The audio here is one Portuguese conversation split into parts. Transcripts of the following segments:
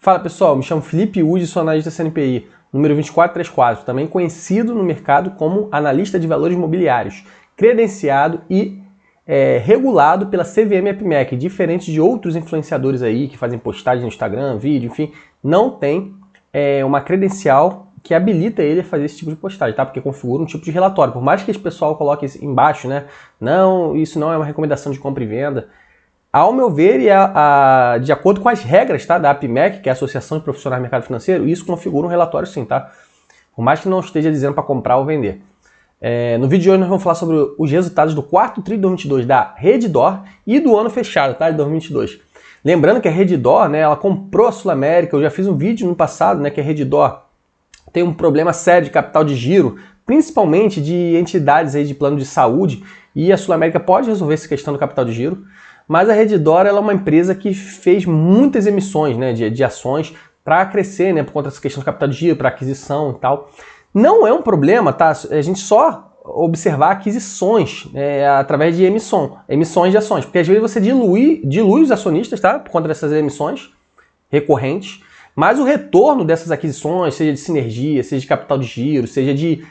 Fala pessoal, me chamo Felipe Uzi, sou analista CNPI, número 2434, também conhecido no mercado como analista de valores imobiliários, credenciado e regulado pela CVM APMEC, diferente de outros influenciadores aí que fazem postagem no Instagram, vídeo, enfim, não tem uma credencial que habilita ele a fazer esse tipo de postagem, tá? Porque configura um tipo de relatório. Por mais que esse pessoal coloque embaixo, né? Não, isso não é uma recomendação de compra e venda. Ao meu ver, e de acordo com as regras, tá, da APMEC, que é a Associação de Profissionais do Mercado Financeiro, isso configura um relatório sim, tá? Por mais que não esteja dizendo para comprar ou vender. No vídeo de hoje nós vamos falar sobre os resultados do quarto tri de 2022 da Redditor e do ano fechado, tá, de 2022. Lembrando que a Redditor, né, ela comprou a Sul América. Eu já fiz um vídeo no passado, né, que a Redditor tem um problema sério de capital de giro, principalmente de entidades aí de plano de saúde, e a Sul América pode resolver essa questão do capital de giro. Mas a Redditor, ela é uma empresa que fez muitas emissões, né, de ações para crescer, né, por conta dessa questão do capital de giro, para aquisição e tal. Não é um problema, tá? A gente só observar aquisições através de emissões de ações, porque às vezes você dilui os acionistas, tá? Por conta dessas emissões recorrentes, mas o retorno dessas aquisições, seja de sinergia, seja de capital de giro, seja de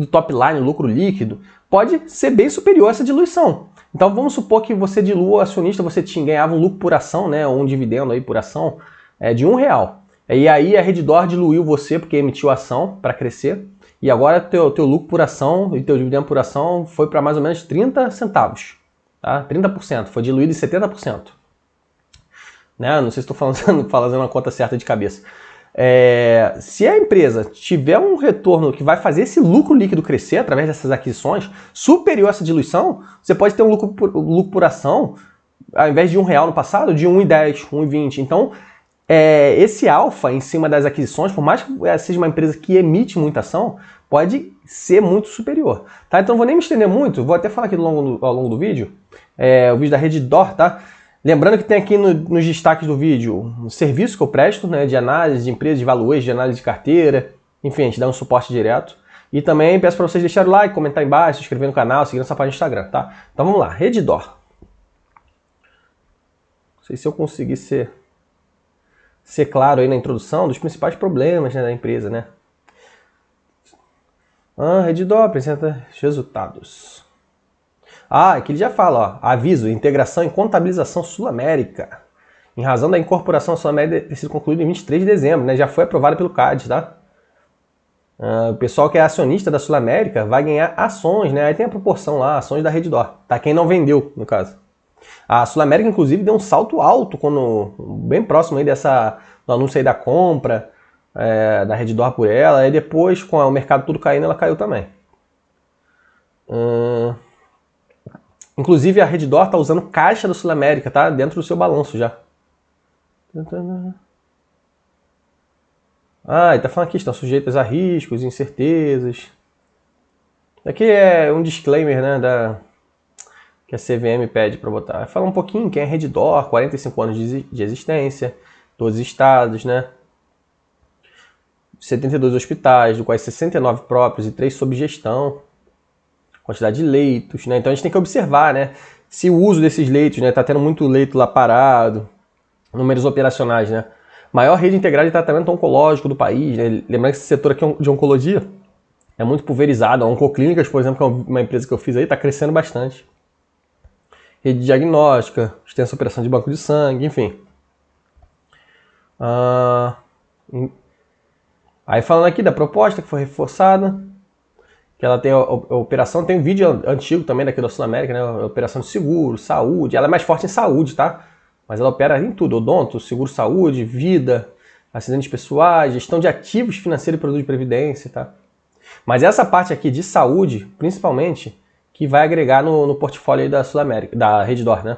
top line, lucro líquido, pode ser bem superior a essa diluição. Então vamos supor que você dilua o acionista, você ganhava um lucro por ação, né, ou um dividendo aí por ação de R$1. E aí a Redditor diluiu você porque emitiu ação para crescer, e agora teu lucro por ação e teu dividendo por ação foi para mais ou menos 30 centavos, tá? 30%, foi diluído em 70%. Né? Não sei se estou fazendo uma conta certa de cabeça. Se a empresa tiver um retorno que vai fazer esse lucro líquido crescer através dessas aquisições, superior a essa diluição, você pode ter um lucro por ação, ao invés de R$1 no passado, de R$1,10, R$1,20. Então, esse alfa em cima das aquisições, por mais que seja uma empresa que emite muita ação, pode ser muito superior. Tá? Então, não vou nem me estender muito, vou até falar aqui ao longo do vídeo, o vídeo da Redditor, tá? Lembrando que tem aqui nos destaques do vídeo um serviço que eu presto, né, de análise de empresas, de valuation, de análise de carteira, enfim, a gente dá um suporte direto. E também peço para vocês deixarem o like, comentar aí embaixo, se inscrever no canal, seguir nossa página no Instagram, tá? Então vamos lá, Redditor. Não sei se eu conseguir ser claro aí na introdução dos principais problemas, né, da empresa, né? Redditor apresenta resultados. Aqui ele já fala, ó, aviso, integração e contabilização Sul América. Em razão da incorporação à Sul América ter sido concluída em 23 de dezembro, né? Já foi aprovada pelo CAD, tá? O pessoal que é acionista da Sul América vai ganhar ações, né? Aí tem a proporção lá, ações da Redditor, tá? Quem não vendeu, no caso. A Sul América, inclusive, deu um salto alto bem próximo aí do anúncio aí da compra da Redditor por ela. E depois, com o mercado tudo caindo, ela caiu também. Inclusive a Redditor está usando caixa da Sul América, tá? Dentro do seu balanço já. E tá falando aqui, estão sujeitas a riscos, incertezas. Aqui é um disclaimer, né, que a CVM pede para botar. Fala um pouquinho quem é Redditor, 45 anos de existência, 12 estados, né? 72 hospitais, do quais 69 próprios e 3 sob gestão. Quantidade de leitos, né? Então a gente tem que observar, né, se o uso desses leitos, né, tá tendo muito leito lá parado, números operacionais, né? Maior rede integrada de tratamento oncológico do país, né? Lembrando que esse setor aqui de oncologia é muito pulverizado. A Oncoclínicas, por exemplo, que é uma empresa que eu fiz aí, está crescendo bastante. Rede diagnóstica, extensa operação de banco de sangue, enfim. Aí falando aqui da proposta que foi reforçada, que ela tem a operação, tem um vídeo antigo também daqui da Sul América, né? A operação de seguro, saúde, ela é mais forte em saúde, tá? Mas ela opera em tudo, odonto, seguro saúde, vida, acidentes pessoais, gestão de ativos financeiros e produtos de previdência, tá? Mas essa parte aqui de saúde, principalmente, que vai agregar no portfólio aí da Sul América, da Redditor, né?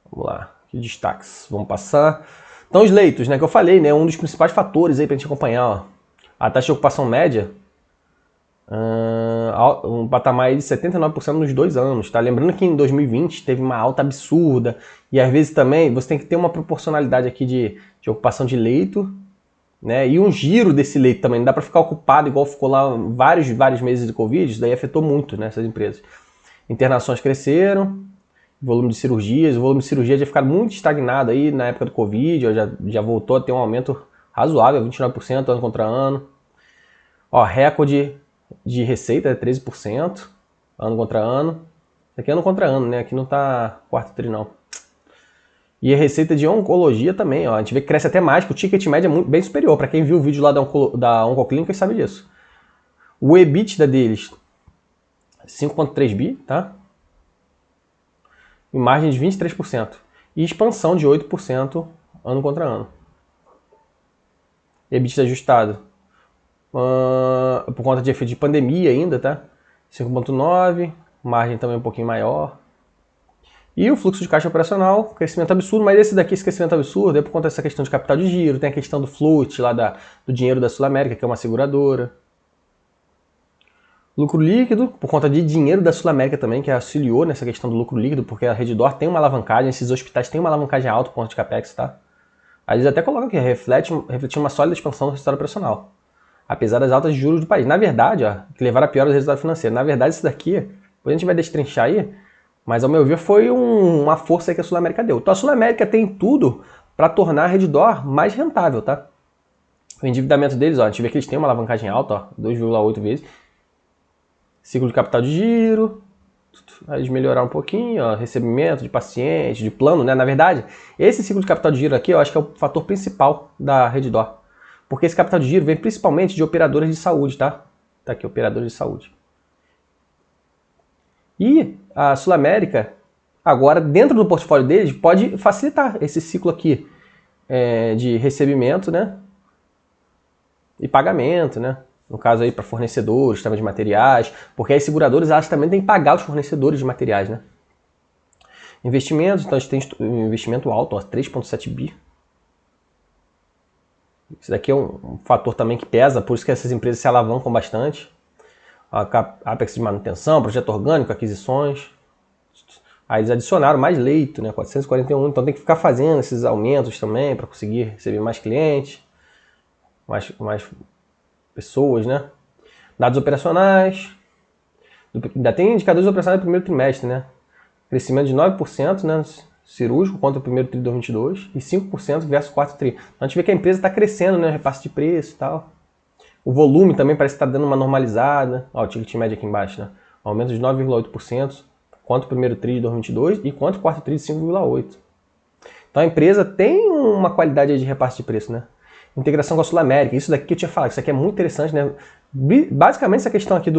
Vamos lá, que destaques, vamos passar. Então os leitos, né, que eu falei, né, um dos principais fatores aí pra gente acompanhar, ó. A taxa de ocupação média, um patamar de 79% nos 2 anos, tá? Lembrando que em 2020 teve uma alta absurda, e às vezes também você tem que ter uma proporcionalidade aqui de ocupação de leito, né? E um giro desse leito também, não dá para ficar ocupado igual ficou lá vários meses de Covid, isso daí afetou muito, né, essas empresas. Internações cresceram, volume de cirurgias. O volume de cirurgia já ficado muito estagnado aí na época do Covid, ó, já voltou a ter um aumento razoável, 29% ano contra ano. Ó, recorde de receita é 13% ano contra ano. Isso aqui é ano contra ano, né? Aqui não tá quarto tri, não. E a receita de oncologia também, ó, a gente vê que cresce até mais, que o ticket médio é muito, bem superior. Para quem viu o vídeo lá da Oncoclínica sabe disso. O EBITDA deles, 5,3 bi, tá? E margem de 23%. E expansão de 8% ano contra ano. EBITDA ajustado, por conta de efeito de pandemia ainda, tá? 5,9, margem também um pouquinho maior. E o fluxo de caixa operacional, crescimento absurdo, mas esse crescimento absurdo é por conta dessa questão de capital de giro, tem a questão do float lá do dinheiro da Sul América, que é uma seguradora. Lucro líquido, por conta de dinheiro da Sul América também, que auxiliou nessa questão do lucro líquido, porque a Redditor tem uma alavancagem, esses hospitais têm uma alavancagem alta por conta de capex, tá? Aí eles até colocam aqui, reflete uma sólida expansão do resultado operacional, apesar das altas de juros do país. Na verdade, ó, que levaram a pior do resultado financeiro. Na verdade, isso daqui, depois a gente vai destrinchar aí, mas ao meu ver foi uma força que a Sul América deu. Então a Sul América tem tudo para tornar a Redditor mais rentável, tá? O endividamento deles, ó, a gente vê que eles têm uma alavancagem alta, ó, 2,8 vezes. Ciclo de capital de giro, aí eles melhoraram um pouquinho, ó, recebimento de pacientes, de plano, né? Na verdade, esse ciclo de capital de giro aqui, eu acho que é o fator principal da Redditor. Porque esse capital de giro vem principalmente de operadoras de saúde, tá? Tá aqui, operadoras de saúde. E a Sul América, agora, dentro do portfólio deles, pode facilitar esse ciclo aqui de recebimento, né? E pagamento, né? No caso aí para fornecedores, também de materiais, porque as seguradoras elas também têm que pagar os fornecedores de materiais, né? Investimentos, então a gente tem um investimento alto, 3,7 bi. Isso daqui é um fator também que pesa, por isso que essas empresas se alavancam bastante. A Apex de manutenção, projeto orgânico, aquisições. Aí eles adicionaram mais leito, né? 441, então tem que ficar fazendo esses aumentos também para conseguir receber mais clientes, mais pessoas, né? Dados operacionais. Ainda tem indicadores operacionais do primeiro trimestre, né? Crescimento de 9%, né? Cirúrgico contra o primeiro tri de 2022 e 5% versus o quarto tri. Então a gente vê que a empresa está crescendo, né? Repasse de preço e tal. O volume também parece que está dando uma normalizada. Ó, o ticket médio aqui embaixo, né? Aumento de 9,8% quanto o primeiro tri de 2022 e quanto o quarto tri de 5,8%. Então a empresa tem uma qualidade de repasse de preço, né? Integração com a Sul América, isso daqui que eu tinha falado, isso aqui é muito interessante, né? Basicamente essa questão aqui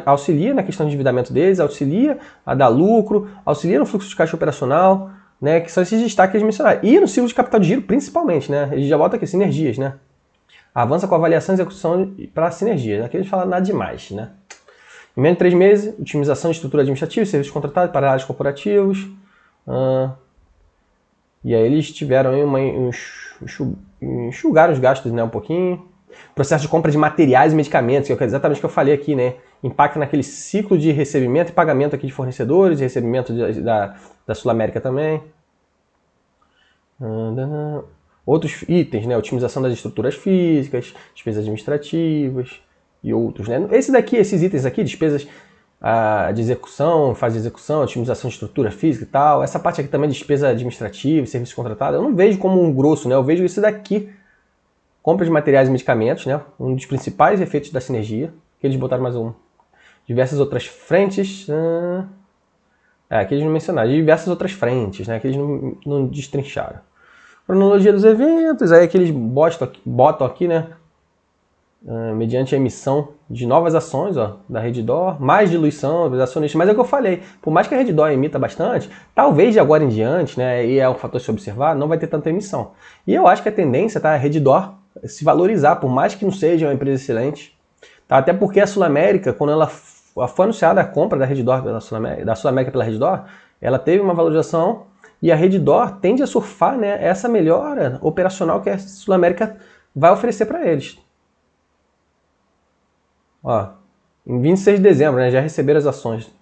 auxilia na questão de endividamento deles, auxilia a dar lucro, auxilia no fluxo de caixa operacional, né? Que são esses destaques que eles mencionaram. E no ciclo de capital de giro, principalmente, né? Eles já botam aqui sinergias, né? Avança com avaliação e execução para sinergias. Aqui eles falam nada demais, né? Em menos de 3 meses, otimização de estrutura administrativa, serviços contratados para áreas corporativos. E aí eles tiveram aí enxugaram os gastos, né, um pouquinho. Processo de compra de materiais e medicamentos, que é exatamente o que eu falei aqui, né? Impacta naquele ciclo de recebimento e pagamento aqui de fornecedores, recebimento da Sul América também. Outros itens, né? Otimização das estruturas físicas, despesas administrativas e outros, né? Esses itens aqui, despesas de execução, fase de execução, otimização de estrutura física e tal. Essa parte aqui também de despesa administrativa, serviço contratado, eu não vejo como um grosso, né? Eu vejo isso daqui, compra de materiais e medicamentos, né? Um dos principais efeitos da sinergia, que eles botaram mais um. Diversas outras frentes, aqui eles não mencionaram, diversas outras frentes, né? Que eles não destrincharam. Cronologia dos eventos, aí que eles botam aqui, né? Mediante a emissão de novas ações, ó, da Redditor, mais diluição dos acionistas. Mas é o que eu falei, por mais que a Redditor emita bastante, talvez de agora em diante, né, e é um fator a se observar, não vai ter tanta emissão. E eu acho que a tendência tá a Redditor se valorizar, por mais que não seja uma empresa excelente. Tá? Até porque a Sul América, quando ela foi anunciada a compra da Redditor da Sul América pela Redditor, ela teve uma valorização e a Redditor tende a surfar, né, essa melhora operacional que a Sul América vai oferecer para eles. Ó, em 26 de dezembro, né, já receberam as ações.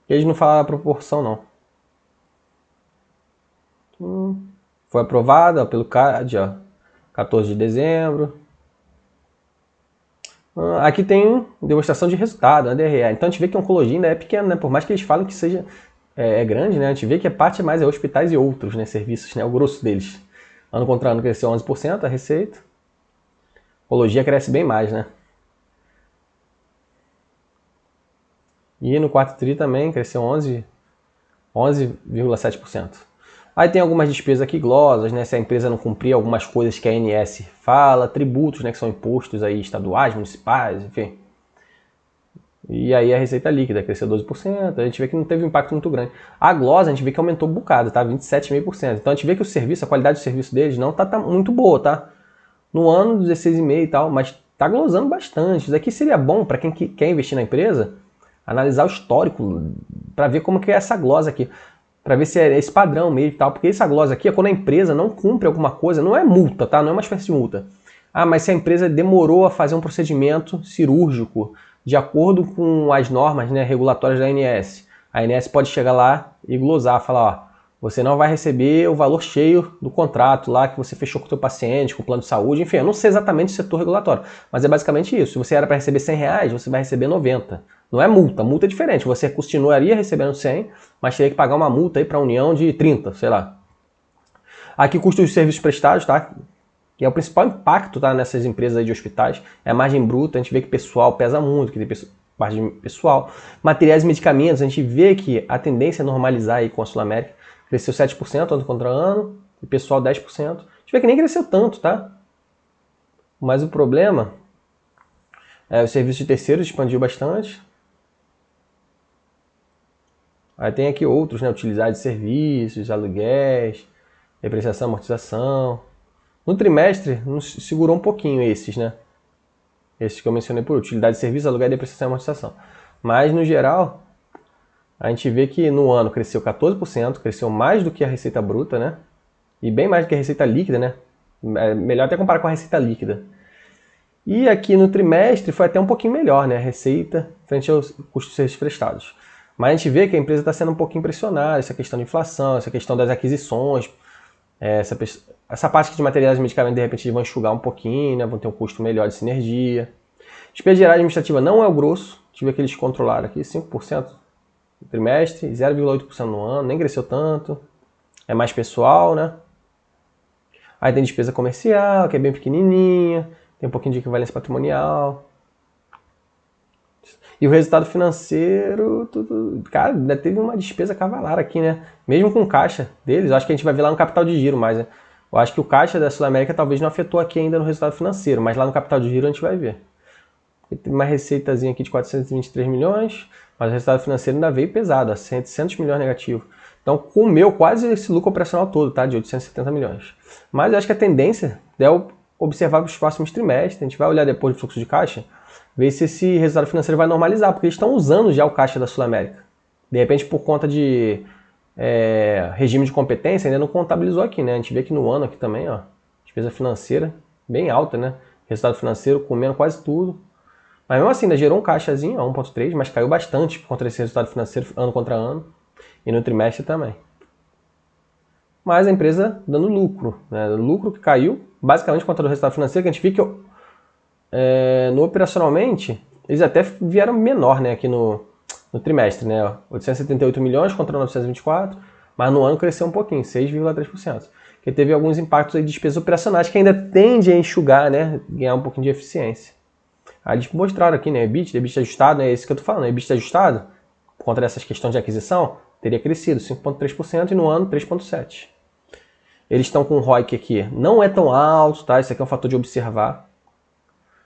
Eles não falaram a proporção, não. Foi aprovada pelo CAD, ó, 14 de dezembro. Aqui tem demonstração de resultado, a DRE. Então a gente vê que a oncologia ainda é pequena, né? Por mais que eles falem que seja é grande, né? A gente vê que a parte mais é hospitais e outros, né? Serviços, né? O grosso deles. Ano contra ano cresceu 11% a receita. Oncologia cresce bem mais, né? E no quarto tri também cresceu 11,7%. Aí tem algumas despesas aqui glosas, né? Se a empresa não cumprir algumas coisas que a ANS fala, tributos, né? Que são impostos aí estaduais, municipais, enfim. E aí a receita líquida cresceu 12%, a gente vê que não teve um impacto muito grande. A glosa a gente vê que aumentou um bocado, tá? 27,5%. Então a gente vê que o serviço, a qualidade do serviço deles não tá muito boa, tá? No ano 16,5% e tal, mas tá glosando bastante. Isso aqui seria bom para quem quer investir na empresa, analisar o histórico, para ver como que é essa glosa aqui. Para ver se é esse padrão mesmo e tal. Porque essa glosa aqui é quando a empresa não cumpre alguma coisa, não é multa, tá? Não é uma espécie de multa. Ah, mas se a empresa demorou a fazer um procedimento cirúrgico de acordo com as normas, né, regulatórias da ANS. A ANS pode chegar lá e glosar, falar, ó, você não vai receber o valor cheio do contrato lá que você fechou com o seu paciente, com o plano de saúde, enfim, eu não sei exatamente o setor regulatório, mas é basicamente isso. Se você era para receber R$100, você vai receber 90. Não é multa, multa é diferente. Você continuaria recebendo 100, mas teria que pagar uma multa aí para a União de 30, sei lá. Aqui custo de serviços prestados, tá? Que é o principal impacto, tá, nessas empresas aí de hospitais, é a margem bruta. A gente vê que pessoal pesa muito, que tem margem pessoal. Materiais e medicamentos, a gente vê que a tendência é normalizar aí com a Sul América. Cresceu 7% ano contra ano, e pessoal 10%. A gente vê que nem cresceu tanto, tá? Mas o problema é o serviço de terceiros expandiu bastante. Aí tem aqui outros, né? Utilidade de serviços, aluguéis, depreciação, amortização. No trimestre, segurou um pouquinho esses, né? Esses que eu mencionei por utilidade de serviço, aluguel, depreciação e amortização. Mas, no geral, a gente vê que no ano cresceu 14%, cresceu mais do que a receita bruta, né? E bem mais do que a receita líquida, né? É melhor até comparar com a receita líquida. E aqui no trimestre foi até um pouquinho melhor, né? A receita frente aos custos de serviços prestados. Mas a gente vê que a empresa está sendo um pouquinho pressionada, essa questão de inflação, essa questão das aquisições, essa parte de materiais e medicamentos, de repente, eles vão enxugar um pouquinho, né? Vão ter um custo melhor de sinergia. Despesa geral administrativa não é o grosso, tive que eles controlaram aqui, 5% no trimestre, 0,8% no ano, nem cresceu tanto. É mais pessoal, né? Aí tem despesa comercial, que é bem pequenininha, tem um pouquinho de equivalência patrimonial. E o resultado financeiro, cara, ainda teve uma despesa cavalar aqui, né? Mesmo com o caixa deles, eu acho que a gente vai ver lá no capital de giro, mas né? Eu acho que o caixa da Sul América talvez não afetou aqui ainda no resultado financeiro, mas lá no capital de giro a gente vai ver. Tem uma receitazinha aqui de 423 milhões, mas o resultado financeiro ainda veio pesado, a 700 milhões negativo. Então comeu quase esse lucro operacional todo, tá? De 870 milhões. Mas eu acho que a tendência é observar para os próximos trimestres, a gente vai olhar depois do fluxo de caixa, ver se esse resultado financeiro vai normalizar, porque eles estão usando já o caixa da Sul América. De repente, por conta de regime de competência, ainda não contabilizou aqui, né? A gente vê que no ano aqui também, ó, despesa financeira bem alta, né? Resultado financeiro comendo quase tudo. Mas mesmo assim, ainda gerou um caixazinho, 1,3, mas caiu bastante por conta desse resultado financeiro ano contra ano. E no trimestre também. Mas a empresa dando lucro, né? Lucro que caiu, basicamente por conta do resultado financeiro, que a gente viu que no operacionalmente, eles até vieram menor, né, aqui no trimestre, né? 878 milhões contra 924, mas no ano cresceu um pouquinho, 6,3%. Porque teve alguns impactos aí de despesas operacionais que ainda tende a enxugar, né? Ganhar um pouquinho de eficiência. Aí eles mostraram aqui, né? EBITDA ajustado, é esse que eu tô falando, EBITDA ajustado, por conta dessas questões de aquisição, teria crescido 5,3% e no ano 3,7%. Eles estão com o ROIC aqui, não é tão alto, tá? Isso aqui é um fator de observar.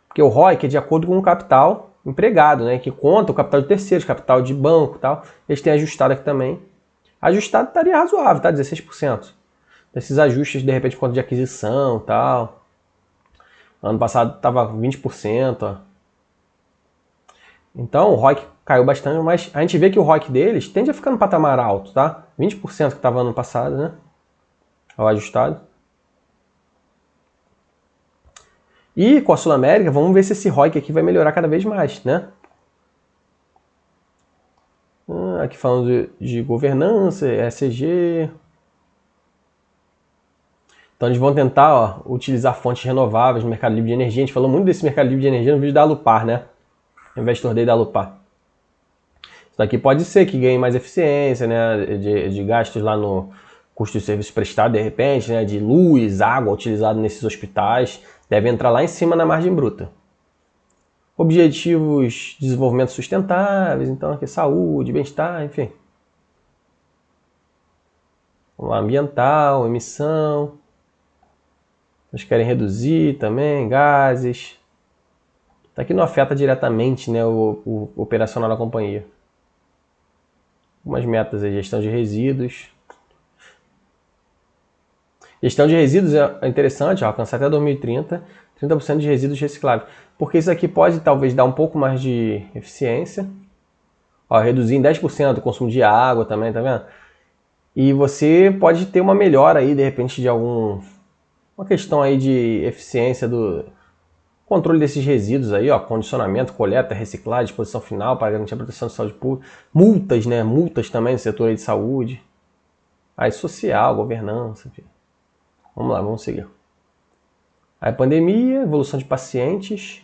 Porque o ROIC é de acordo com o capital empregado, né? Que conta o capital de terceiros, capital de banco e tal. Eles têm ajustado aqui também. Ajustado estaria razoável, tá? 16%. Esses ajustes, de repente, por conta de aquisição e tal. Ano passado estava 20%, ó. Então o ROIC caiu bastante, mas a gente vê que o ROIC deles tende a ficar no patamar alto, tá? 20% que estava ano passado, né? O ajustado. E com a Sul América, vamos ver se esse ROIC aqui vai melhorar cada vez mais, né? Aqui falando de governança, ESG. Então eles vão tentar, ó, utilizar fontes renováveis no mercado livre de energia. A gente falou muito desse mercado livre de energia no vídeo da Alupar, né? Investor Day da Alupar. Isso daqui pode ser que ganhe mais eficiência, né, de gastos lá no custo de serviço prestado, de repente, né, de luz, água utilizado nesses hospitais, deve entrar lá em cima na margem bruta. Objetivos de desenvolvimento sustentáveis, então aqui saúde, bem-estar, enfim. Ambiental, emissão. Eles querem reduzir também gases. Isso aqui não afeta diretamente, né, o operacional da companhia. Algumas metas aí, gestão de resíduos. Gestão de resíduos é interessante, ó, alcançar até 2030, 30% de resíduos recicláveis. Porque isso aqui pode talvez dar um pouco mais de eficiência. Ó, reduzir em 10% o consumo de água também, tá vendo? E você pode ter uma melhora aí, de repente, de uma questão aí de eficiência do controle desses resíduos aí, ó, condicionamento, coleta, reciclagem, disposição final para garantir a proteção de saúde pública. Multas, né? Multas também no setor aí de saúde. Aí social, governança, enfim. Vamos lá, vamos seguir. Aí pandemia, evolução de pacientes,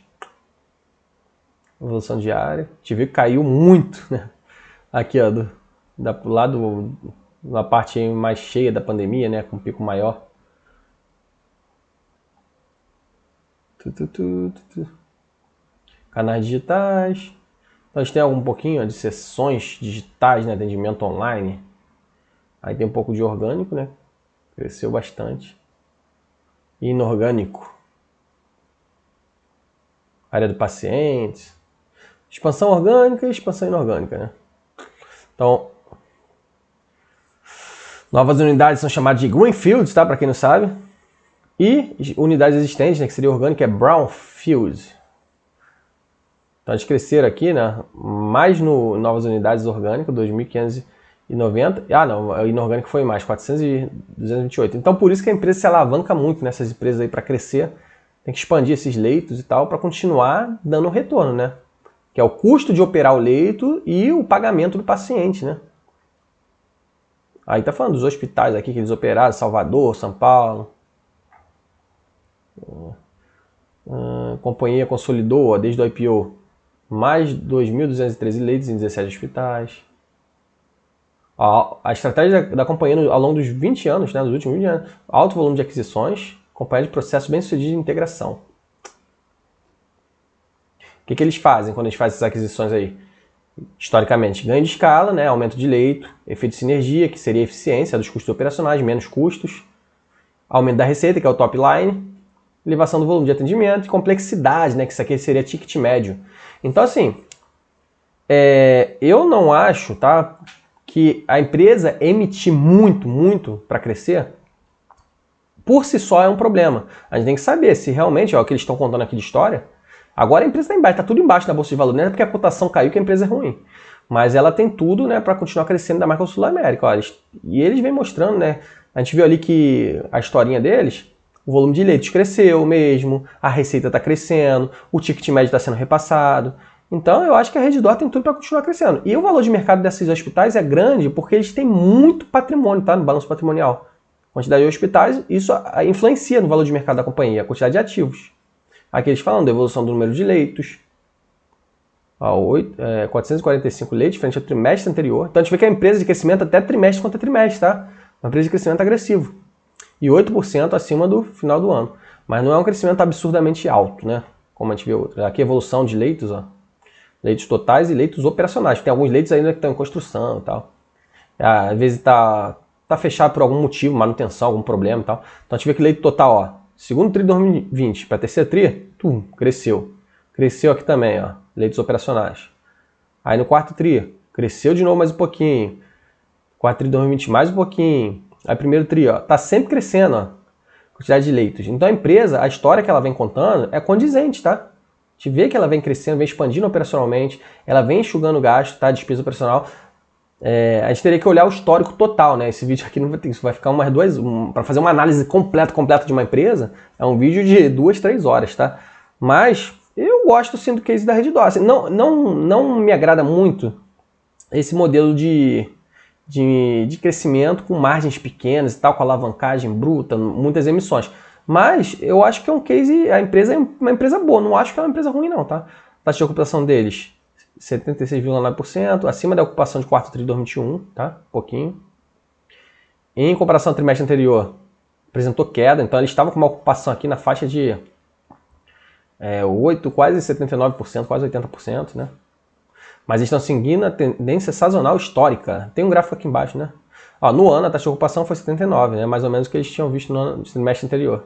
evolução diária. A gente viu que caiu muito, né? Aqui, ó, na parte mais cheia da pandemia, né? Com um pico maior. Canais digitais. Então a gente tem um pouquinho, ó, de sessões digitais, né? Atendimento online. Aí tem um pouco de orgânico, né? Cresceu bastante. E inorgânico. Área do paciente. Expansão orgânica e expansão inorgânica, né? Então, novas unidades são chamadas de greenfields, tá? Para quem não sabe. E unidades existentes, né? Que seria orgânica, é brownfield. Então, eles cresceram aqui, né? Mais no novas unidades orgânicas, 2.590. Ah, não, a inorgânica foi mais, 228. Então, por isso que a empresa se alavanca muito nessas empresas aí para crescer. Tem que expandir esses leitos e tal para continuar dando retorno, né? Que é o custo de operar o leito e o pagamento do paciente, né? Aí tá falando dos hospitais aqui que eles operaram, Salvador, São Paulo. A companhia consolidou, ó, desde o IPO, mais 2.213 leitos em 17 hospitais. A estratégia da companhia ao longo dos 20 anos, né, dos últimos 20 anos, alto volume de aquisições, acompanhado de processo bem sucedido de integração. O que eles fazem quando eles fazem essas aquisições aí? Historicamente, ganho de escala, né, aumento de leito, efeito de sinergia, que seria a eficiência dos custos operacionais, menos custos, aumento da receita, que é o top line, elevação do volume de atendimento e complexidade, né, que isso aqui seria ticket médio. Então, assim, eu não acho, tá, que a empresa emitir muito para crescer, por si só é um problema. A gente tem que saber se realmente, ó, o que eles estão contando aqui de história, agora a empresa está embaixo, está tudo embaixo da bolsa de valores, não é porque a cotação caiu que a empresa é ruim. Mas ela tem tudo, né, para continuar crescendo da marca Sul América. Ó, e eles vêm mostrando, né, a gente viu ali que a historinha deles, o volume de leitos cresceu mesmo, a receita está crescendo, o ticket médio está sendo repassado. Então eu acho que a Redditor tem tudo para continuar crescendo. E o valor de mercado desses hospitais é grande porque eles têm muito patrimônio, tá, no balanço patrimonial. Quantidade de hospitais, isso influencia no valor de mercado da companhia, a quantidade de ativos. Aqui eles falam da evolução do número de leitos. 445 leitos frente ao trimestre anterior. Então a gente vê que a empresa de crescimento até trimestre contra trimestre, tá? Uma empresa de crescimento agressivo. E 8% acima do final do ano. Mas não é um crescimento absurdamente alto, né? Como a gente vê outro. Aqui a evolução de leitos, ó. Leitos totais e leitos operacionais. Tem alguns leitos ainda que estão em construção e tal. Às vezes está fechado por algum motivo, manutenção, algum problema e tal. Então a gente vê que leito total, ó, segundo TRI de 2020 para terceiro TRI, cresceu. Cresceu aqui também, ó, leitos operacionais. Aí no quarto TRI, cresceu de novo mais um pouquinho. Quarto TRI de 2020 mais um pouquinho. Aí primeiro TRI, ó, tá sempre crescendo, ó, quantidade de leitos. Então a empresa, a história que ela vem contando é condizente, tá? A gente vê que ela vem crescendo, vem expandindo operacionalmente, ela vem enxugando gasto, tá? Despesa operacional. A gente teria que olhar o histórico total, né? Esse vídeo aqui não vai ter isso, vai ficar umas duas. Para fazer uma análise completa de uma empresa, é um vídeo de 2-3 horas, tá? Mas eu gosto sim do case da Redditor. Assim, não me agrada muito esse modelo de crescimento com margens pequenas e tal, com alavancagem bruta, muitas emissões. Mas eu acho que é um case, a empresa é uma empresa boa, não acho que é uma empresa ruim não, tá? A taxa de ocupação deles 76,9%, acima da ocupação de quarto tri de 2021, tá? Pouquinho. Em comparação ao trimestre anterior, apresentou queda, então ele estava com uma ocupação aqui na faixa de 8, quase 79%, quase 80%, né? Mas eles estão seguindo a tendência sazonal histórica. Tem um gráfico aqui embaixo, né? Ó, no ano a taxa de ocupação foi 79, né? Mais ou menos o que eles tinham visto no trimestre anterior.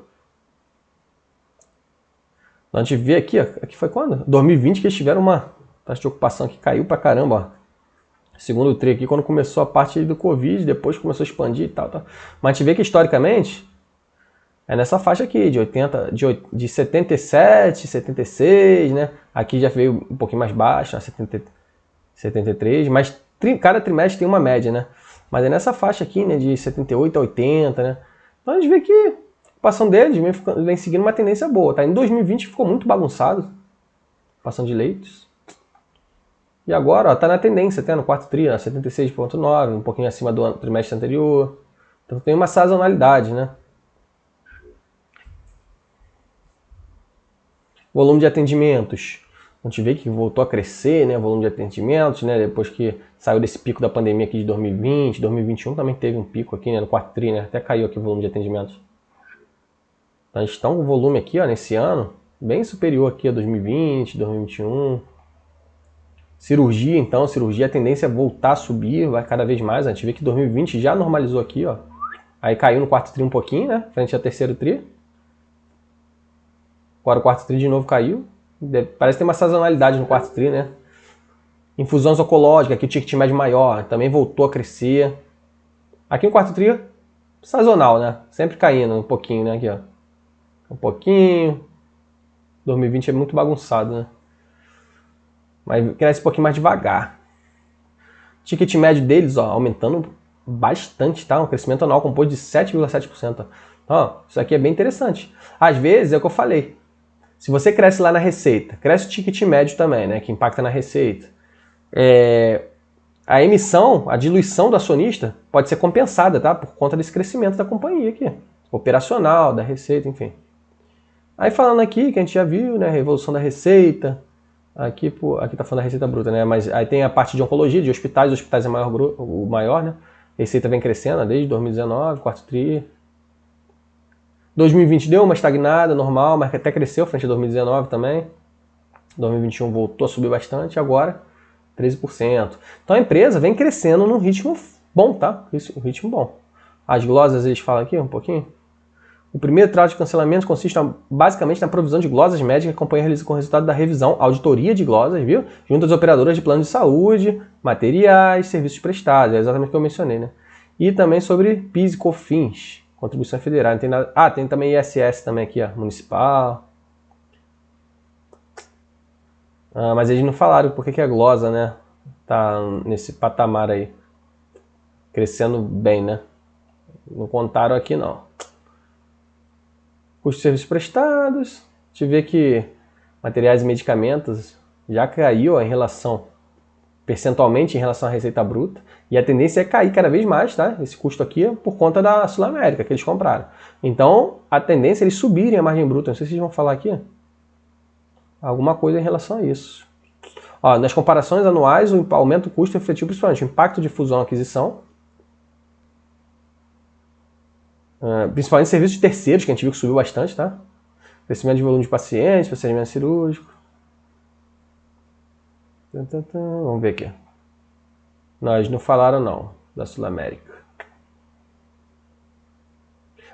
Então, a gente vê aqui, ó, aqui foi quando? 2020 que eles tiveram uma taxa de ocupação que caiu pra caramba, ó. Segundo tri aqui, quando começou a parte do Covid, depois começou a expandir e tal, tal. Mas a gente vê que historicamente é nessa faixa aqui, de 77, 76, né? Aqui já veio um pouquinho mais baixo, 73, mas cada trimestre tem uma média, né? Mas é nessa faixa aqui, né, de 78 a 80, né? Então a gente vê que a ocupação deles vem seguindo uma tendência boa, tá? Em 2020 ficou muito bagunçado, ocupação de leitos. E agora, ó, tá na tendência, até no quarto tri, 76,9, um pouquinho acima do trimestre anterior. Então tem uma sazonalidade, né? Volume de atendimentos. A gente vê que voltou a crescer, né? O volume de atendimentos, né? Depois que saiu desse pico da pandemia aqui de 2020, 2021 também teve um pico aqui, né? No quarto tri, né? Até caiu aqui o volume de atendimentos. Então a gente está com um volume aqui, ó, nesse ano, bem superior aqui a 2020, 2021. Cirurgia, então, a tendência é voltar a subir, vai cada vez mais. A gente vê que 2020 já normalizou aqui, ó. Aí caiu no quarto tri um pouquinho, né? Frente ao terceiro tri. Agora o quarto tri de novo caiu. Parece ter uma sazonalidade no quarto tri, né? Infusões oncológicas, aqui o ticket médio maior, também voltou a crescer. Aqui no quarto tri, sazonal, né? Sempre caindo um pouquinho, né? Aqui, ó. Um pouquinho. 2020 é muito bagunçado, né? Mas cresce um pouquinho mais devagar. Ticket médio deles, ó, aumentando bastante, tá? Um crescimento anual composto de 7,7%. Então, ó, isso aqui é bem interessante. Às vezes, é o que eu falei. Se você cresce lá na receita, cresce o ticket médio também, né? Que impacta na receita. A emissão, a diluição do acionista pode ser compensada, tá? Por conta desse crescimento da companhia aqui. Operacional, da receita, enfim. Aí falando aqui, que a gente já viu, né? Revolução da receita. Aqui tá falando da receita bruta, né? Mas aí tem a parte de oncologia, de hospitais. Os hospitais é o maior, né? A receita vem crescendo desde 2019, quarto tri. 2020 deu uma estagnada, normal, mas até cresceu frente a 2019 também. 2021 voltou a subir bastante, agora 13%. Então a empresa vem crescendo num ritmo bom, tá? Um ritmo bom. As glosas eles falam aqui um pouquinho. O primeiro trato de cancelamento consiste basicamente na provisão de glosas médicas que a companhia realiza com o resultado da revisão, auditoria de glosas, viu? Junto às operadoras de plano de saúde, materiais, serviços prestados, é exatamente o que eu mencionei, né? E também sobre PIS e COFINS, contribuição federal. Tem também ISS também aqui, ó, municipal. Mas eles não falaram por que a glosa, né, tá nesse patamar aí, crescendo bem, né? Não contaram aqui, não. Custo de serviços prestados, a gente vê que materiais e medicamentos já caiu percentualmente em relação à receita bruta, e a tendência é cair cada vez mais, tá? Esse custo aqui é por conta da Sul América que eles compraram. Então, a tendência é eles subirem a margem bruta. Não sei se vocês vão falar aqui alguma coisa em relação a isso. Ó, nas comparações anuais, o aumento do custo refletiu principalmente o impacto de fusão e aquisição, principalmente serviços de terceiros, que a gente viu que subiu bastante, tá? Crescimento de volume de pacientes, procedimento cirúrgico. Vamos ver aqui. Nós não falaram não, da Sul América.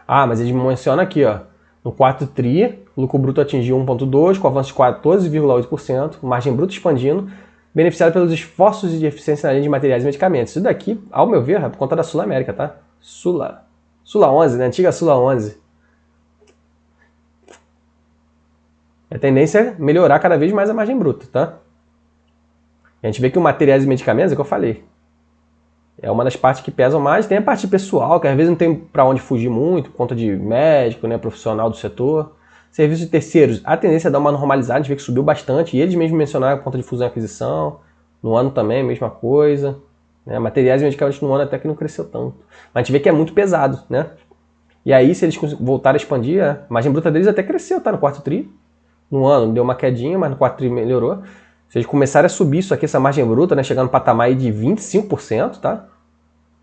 Mas eles mencionam aqui, ó. No quarto tri, o lucro bruto atingiu 1,2, com avanço de 14,8%, margem bruta expandindo, beneficiado pelos esforços de eficiência na linha de materiais e medicamentos. Isso daqui, ao meu ver, é por conta da Sul América, tá? Sula 11, né? Antiga Sula 11. A tendência é melhorar cada vez mais a margem bruta, tá? A gente vê que o materiais e medicamentos, é o que eu falei, é uma das partes que pesam mais. Tem a parte pessoal, que às vezes não tem para onde fugir muito, por conta de médico, né, profissional do setor. Serviços de terceiros, a tendência é dar uma normalizada, a gente vê que subiu bastante, e eles mesmos mencionaram por conta de fusão e aquisição. No ano também, mesma coisa. Né? Materiais e medicamentos no ano até que não cresceu tanto. Mas a gente vê que é muito pesado, né? E aí, se eles voltarem a expandir, a margem bruta deles até cresceu, tá? No quarto tri. No ano deu uma quedinha, mas no quarto tri melhorou. Se eles começarem a subir isso aqui, essa margem bruta, né, chegar no patamar aí de 25%, tá?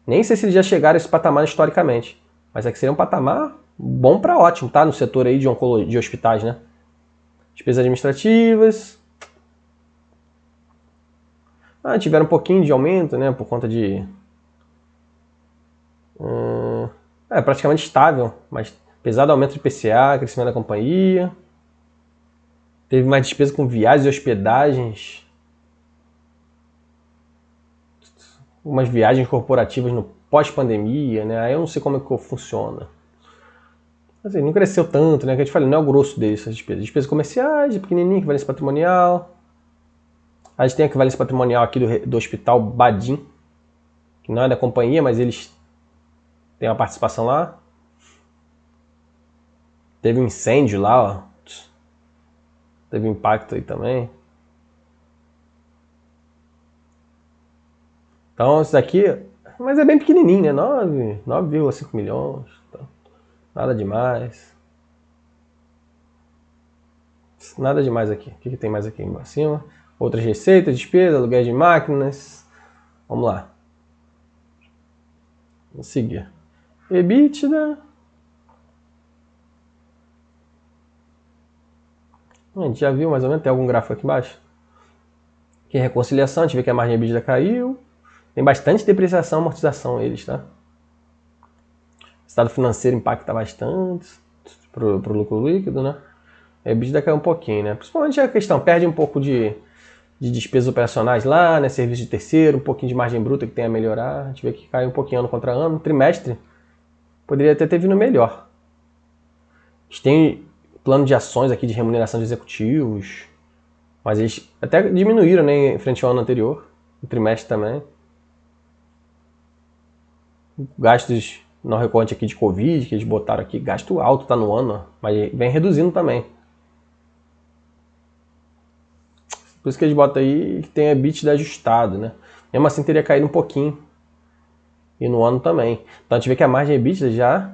Nem sei se eles já chegaram a esse patamar historicamente. Mas aqui seria um patamar bom para ótimo, tá? No setor aí de oncologia, de hospitais, né? Despesas administrativas. Tiveram um pouquinho de aumento, né? Por conta de... praticamente estável, mas pesado aumento de PCA, crescimento da companhia. Teve mais despesa com viagens e hospedagens. Umas viagens corporativas no pós-pandemia, né? Aí eu não sei como é que funciona. Assim, não cresceu tanto, né? Que eu te falei, não é o grosso deles, essas despesas. Despesas comerciais, pequenininho, equivalência patrimonial. A gente tem a equivalência patrimonial aqui do Hospital Badim, que não é da companhia, mas eles têm uma participação lá. Teve um incêndio lá, ó. Teve impacto aí também. Então, isso daqui... Mas é bem pequenininho, né? 9,5 milhões. Então, nada demais. Nada demais aqui. O que tem mais aqui acima? Outras receitas, despesas, aluguel de máquinas. Vamos lá. Vamos seguir. EBITDA. A gente já viu mais ou menos. Tem algum gráfico aqui embaixo? Aqui, reconciliação. A gente vê que a margem EBITDA caiu. Tem bastante depreciação e amortização eles, tá? O estado financeiro impacta bastante pro lucro líquido, né? A EBITDA caiu um pouquinho, né? Principalmente a questão, perde um pouco de despesas operacionais lá, né? Serviço de terceiro, um pouquinho de margem bruta que tem a melhorar. A gente vê que caiu um pouquinho ano contra ano. Trimestre poderia até ter vindo melhor. A gente tem plano de ações aqui de remuneração de executivos, mas eles até diminuíram, né, em frente ao ano anterior, no trimestre também. Gastos não recorrentes aqui de Covid, que eles botaram aqui, gasto alto tá no ano, mas vem reduzindo também. Por isso que eles botam aí que tem EBITDA ajustado, né? Mesmo assim teria caído um pouquinho. E no ano também. Então a gente vê que a margem EBITDA já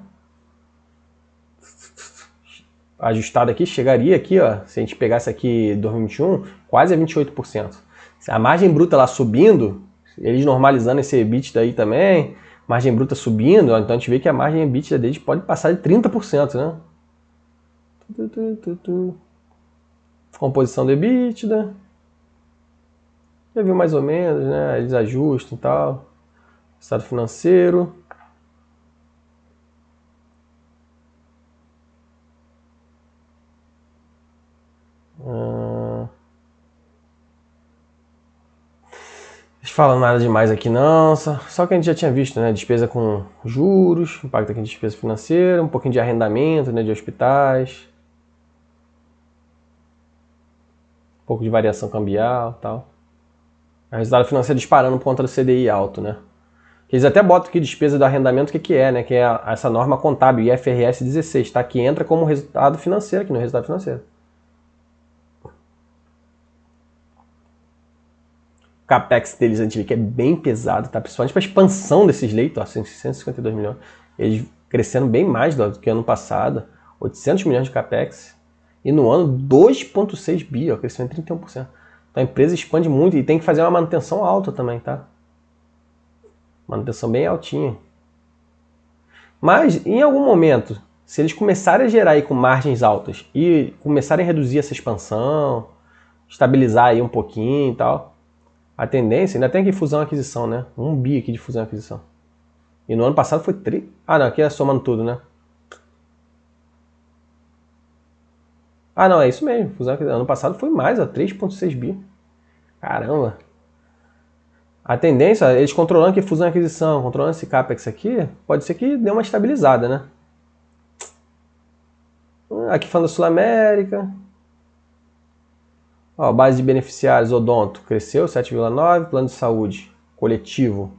ajustada aqui, chegaria aqui, ó, se a gente pegasse aqui 2021, quase a 28%. A margem bruta lá subindo, eles normalizando esse EBITDA aí também, margem bruta subindo, ó, então a gente vê que a margem EBITDA deles pode passar de 30%, né? Composição do EBITDA. Já viu mais ou menos, né? Eles ajustam e tal. Estado financeiro. Eles falam nada demais aqui não, só que a gente já tinha visto, né? Despesa com juros, impacto aqui em despesa financeira, um pouquinho de arrendamento, né? De hospitais. Um pouco de variação cambial e tal. O resultado financeiro disparando por conta do CDI alto, né? Eles até botam aqui despesa do arrendamento, o que é, né? Que é essa norma contábil, IFRS 16, tá? Que entra como resultado financeiro aqui no resultado financeiro. O capex deles a gente vê que é bem pesado, tá? Principalmente para a expansão desses leitos, ó, 152 milhões. Eles crescendo bem mais do que ano passado, 800 milhões de capex. E no ano, 2,6 bi, ó, crescimento de 31%. Então a empresa expande muito e tem que fazer uma manutenção alta também, tá? Manutenção bem altinha. Mas, em algum momento, se eles começarem a gerar aí com margens altas e começarem a reduzir essa expansão, estabilizar aí um pouquinho e tal, a tendência, ainda tem aqui fusão e aquisição, né? 1 bi aqui de fusão e aquisição. E no ano passado foi 3... Ah, não, aqui é somando tudo, né? Ah, não, é isso mesmo. Fusão e aquisição. Ano passado foi mais, ó, 3,6 bi. Caramba. A tendência, eles controlando aqui fusão e aquisição, controlando esse CAPEX aqui, pode ser que dê uma estabilizada, né? Aqui falando da Sul América. Ó, base de beneficiários, odonto, cresceu 7,9, plano de saúde coletivo.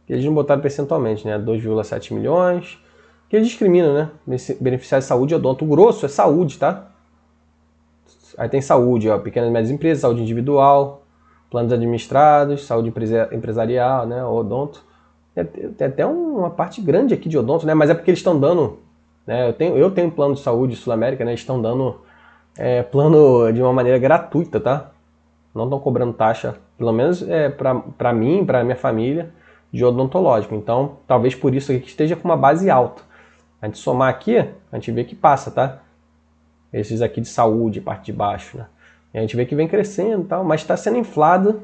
Eles não botaram percentualmente, né? 2,7 milhões. Que eles discriminam, né? Beneficiários de saúde e odonto. O grosso é saúde, tá? Aí tem saúde, ó, pequenas e médias empresas, saúde individual, planos administrados, saúde empresarial, né? Odonto. Tem até uma parte grande aqui de odonto, né? Mas é porque eles estão dando, né? Eu tenho um plano de saúde Sul América, né? Eles estão dando plano de uma maneira gratuita, tá? Não estão cobrando taxa, pelo menos para mim, para minha família, de odontológico. Então, talvez por isso aqui esteja com uma base alta. A gente somar aqui, a gente vê que passa, tá? Esses aqui de saúde, parte de baixo, né? E a gente vê que vem crescendo e tal, mas está sendo inflado.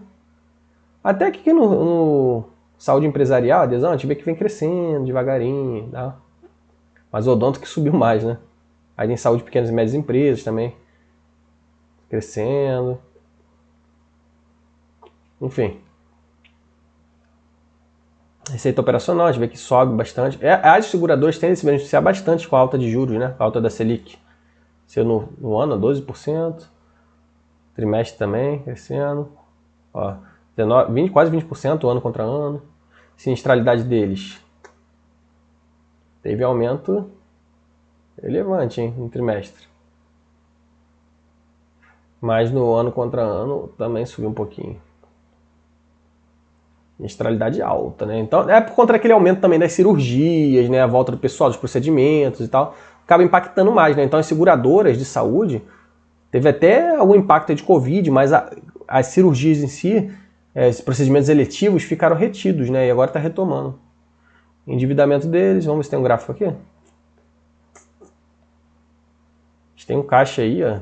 Até que aqui no saúde empresarial, adesão, a gente vê que vem crescendo devagarinho, tá? Mas o odonto que subiu mais, né? Aí tem saúde de pequenas e médias empresas também, crescendo. Enfim. Receita operacional, a gente vê que sobe bastante. As seguradoras tendem a se beneficiar bastante com a alta de juros, né? Com a alta da Selic. Se no ano, 12%. Trimestre também, crescendo. Ó, 19, quase 20% ano contra ano. Sinistralidade deles teve aumento relevante, hein, no trimestre. Mas no ano contra ano também subiu um pouquinho. Sinistralidade alta, né? Então é por conta daquele aumento também das cirurgias, né? A volta do pessoal, dos procedimentos e tal. Acaba impactando mais, né? Então as seguradoras de saúde teve até algum impacto de Covid, mas as cirurgias em si, os procedimentos eletivos ficaram retidos, né? E agora está retomando. Endividamento deles, vamos ver se tem um gráfico aqui. A gente tem um caixa aí, ó.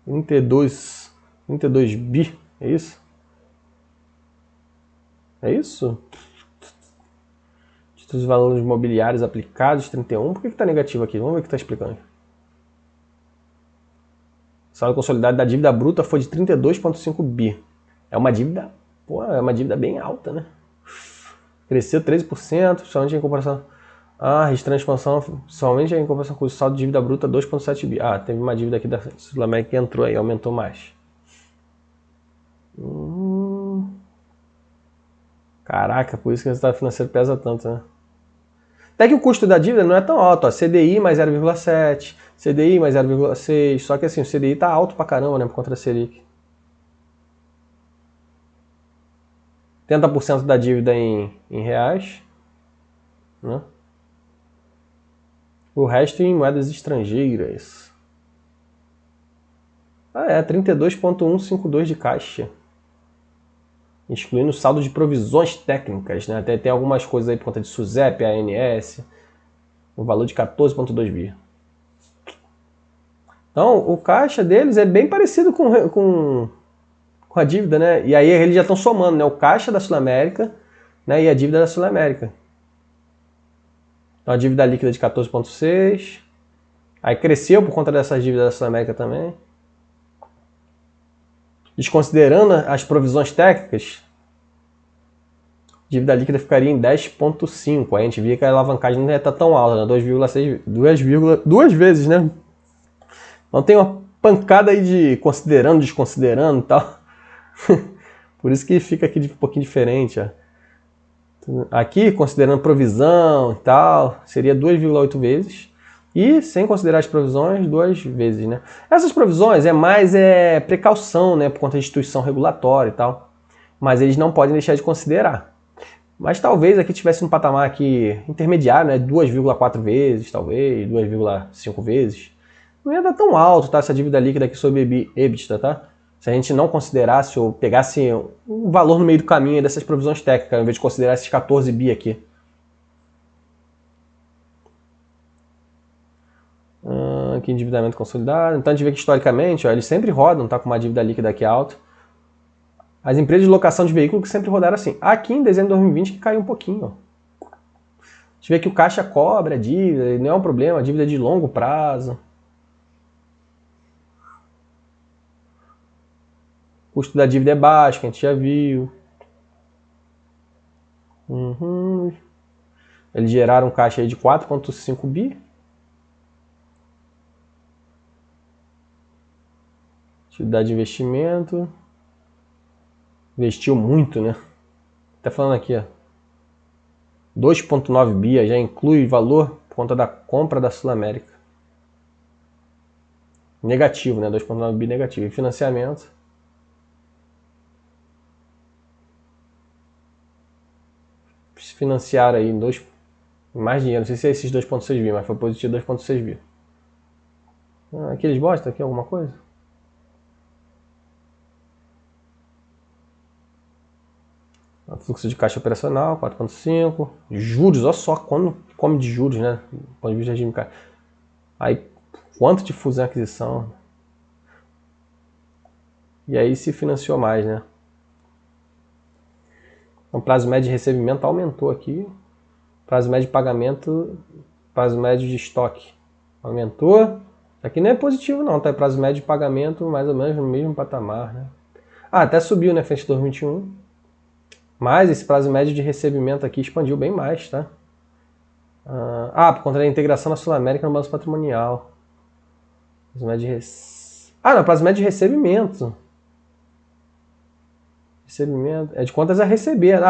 32 bi, é isso? É isso? Títulos de valores imobiliários aplicados, 31. Por que está negativo aqui? Vamos ver o que está explicando. O saldo consolidado da dívida bruta foi de 32,5 bi. É uma dívida, é uma dívida bem alta, né? Cresceu 13%, somente em comparação. Registrando a expansão, somente em comparação com o saldo de dívida bruta 2,7 bi. Teve uma dívida aqui da Sul-América que entrou aí, aumentou mais. Caraca, por isso que o resultado financeiro pesa tanto, né? Até que o custo da dívida não é tão alto, ó. CDI mais 0,7, CDI mais 0,6, só que assim, o CDI tá alto pra caramba, né, por conta da Selic. 30% da dívida em reais, né? O resto em moedas estrangeiras. 32,152 de caixa. Excluindo o saldo de provisões técnicas, né? Tem algumas coisas aí por conta de SUSEP, ANS, o valor de 14,2 bi. Então, o caixa deles é bem parecido com a dívida, né? E aí eles já estão somando, né? O caixa da Sul-América, né? E a dívida da Sul-América. Então, a dívida líquida de 14,6. Aí cresceu por conta dessas dívidas da Sul-América também. Desconsiderando as provisões técnicas, a dívida líquida ficaria em 10,5. Aí a gente via que a alavancagem não ia estar tão alta, né? 2,6, duas vezes, né? Então tem uma pancada aí de considerando, desconsiderando e tal. Por isso que fica aqui um pouquinho diferente, ó. Aqui, considerando provisão e tal, seria 2,8 vezes. E sem considerar as provisões, 2 vezes, né? Essas provisões é mais precaução, né? Por conta de instituição regulatória e tal. Mas eles não podem deixar de considerar. Mas talvez aqui tivesse um patamar aqui intermediário, né? 2,4 vezes, talvez, 2,5 vezes. Não ia dar tão alto, tá? Essa dívida líquida aqui sobre EBITDA, tá? Se a gente não considerasse ou pegasse um valor no meio do caminho dessas provisões técnicas, ao invés de considerar esses 14 bi aqui. Aqui endividamento consolidado. Então a gente vê que historicamente, ó, eles sempre rodam, tá? Com uma dívida líquida aqui alta. As empresas de locação de veículos que sempre rodaram assim. Aqui em dezembro de 2020 que caiu um pouquinho, ó. A gente vê que o caixa cobra a dívida, não é um problema, a dívida é de longo prazo. O custo da dívida é baixo, que a gente já viu. Eles geraram um caixa aí de 4,5 bi. Atividade de investimento. Investiu muito, né? Tá falando aqui, ó. 2,9 bi, já inclui valor por conta da compra da Sul-América. Negativo, né? 2,9 bi negativo. E financiamento. Financiaram aí mais dinheiro, não sei se é esses 2,6 bi, mas foi positivo 2,6 bi. Aqui eles mostram aqui alguma coisa? Fluxo de caixa operacional, 4,5. Juros, olha só quando come de juros, né? Ponto de vista de regime. Aí, quanto de fusão e aquisição. E aí se financiou mais, né? O prazo médio de recebimento aumentou aqui. Prazo médio de pagamento, prazo médio de estoque aumentou. Aqui não é positivo não, tá? É prazo médio de pagamento mais ou menos no mesmo patamar, né? Até subiu, né, frente a 2021. Mas esse prazo médio de recebimento aqui expandiu bem mais, tá? Por conta da integração na Sul-América no balanço patrimonial. Prazo médio de não, prazo médio de recebimento. Recebimento. É de contas a receber.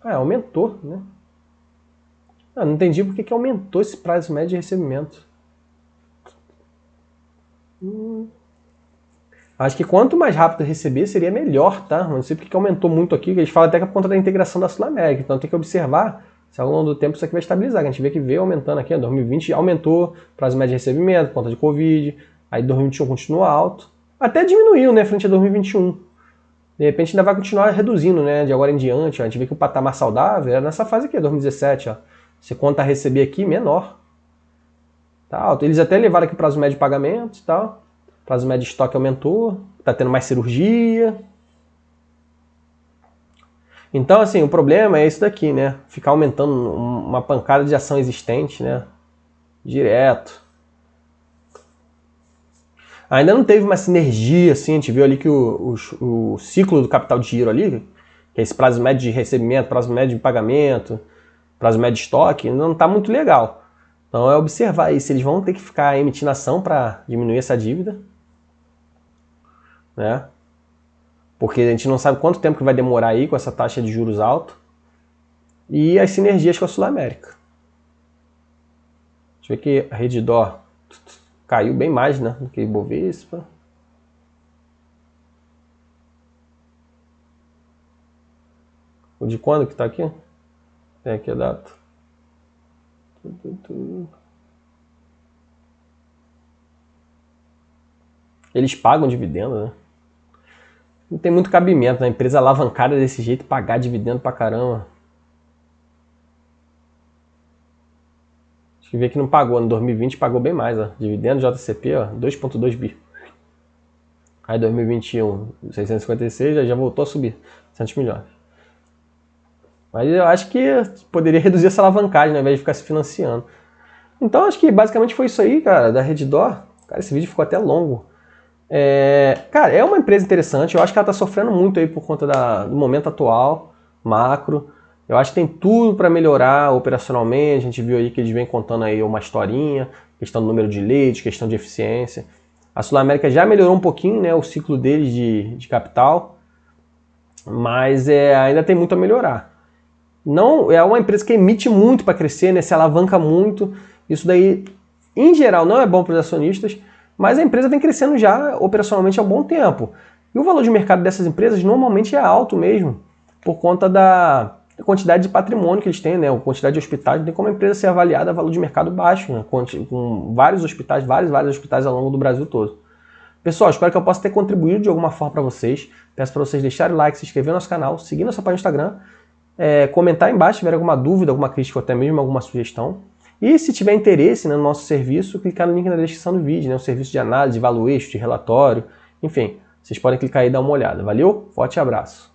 Aumentou, né? Não entendi porque que aumentou esse prazo médio de recebimento. Acho que quanto mais rápido receber, seria melhor, tá? Não sei porque que aumentou muito aqui, eles falam até que é por conta da integração da Sul-América, então tem que observar se ao longo do tempo isso aqui vai estabilizar. A gente vê que veio aumentando aqui, em 2020 aumentou, prazo médio de recebimento, por conta de Covid, aí 2021 continua alto, até diminuiu, né, frente a 2021. De repente ainda vai continuar reduzindo, né, de agora em diante, ó. A gente vê que o patamar saudável era nessa fase aqui, 2017, ó. Você conta a receber aqui, menor. Tá alto. Eles até levaram aqui prazo médio de pagamento e tal. Prazo médio de estoque aumentou, está tendo mais cirurgia. Então, assim, o problema é isso daqui, né? Ficar aumentando uma pancada de ação existente, né? Direto. Ainda não teve uma sinergia, assim, a gente viu ali que o ciclo do capital de giro ali, que é esse prazo médio de recebimento, prazo médio de pagamento, prazo médio de estoque, ainda não está muito legal. Então é observar aí se eles vão ter que ficar emitindo ação para diminuir essa dívida, né? Porque a gente não sabe quanto tempo que vai demorar aí com essa taxa de juros alta e as sinergias com a Sul-América. Deixa eu ver que a Redditor caiu bem mais, né, do que o Ibovespa. O de quando que está aqui? Tem aqui a data. Eles pagam dividendo, né? Não tem muito cabimento na empresa alavancada desse jeito pagar dividendo pra caramba. Acho que vê que não pagou. No 2020 pagou bem mais, ó. Dividendo JCP, ó, 2,2 bi. Aí 2021, 656, já voltou a subir, 100 milhões. Mas eu acho que poderia reduzir essa alavancagem, né, ao invés de ficar se financiando. Então acho que basicamente foi isso aí, cara, da Redditor. Cara, esse vídeo ficou até longo. Cara, é uma empresa interessante. Eu acho que ela está sofrendo muito aí por conta do momento atual, macro. Eu acho que tem tudo para melhorar operacionalmente. A gente viu aí que eles vêm contando aí uma historinha, questão do número de leitos, questão de eficiência. A Sul-América já melhorou um pouquinho, né, o ciclo deles de capital, mas ainda tem muito a melhorar. Não é uma empresa que emite muito para crescer, né, se alavanca muito. Isso daí, em geral, não é bom para os acionistas, mas a empresa vem crescendo já operacionalmente há um bom tempo. E o valor de mercado dessas empresas normalmente é alto mesmo, por conta da quantidade de patrimônio que eles têm, né? A quantidade de hospitais. Não tem como a empresa ser avaliada a valor de mercado baixo, né? Com vários hospitais, vários hospitais ao longo do Brasil todo. Pessoal, espero que eu possa ter contribuído de alguma forma para vocês. Peço para vocês deixarem o like, se inscrever no nosso canal, seguir nossa página no Instagram, comentar aí embaixo se tiver alguma dúvida, alguma crítica ou até mesmo alguma sugestão. E se tiver interesse, né, no nosso serviço, clicar no link na descrição do vídeo, né, o serviço de análise, de valuation, de relatório, enfim, vocês podem clicar aí e dar uma olhada. Valeu? Forte abraço!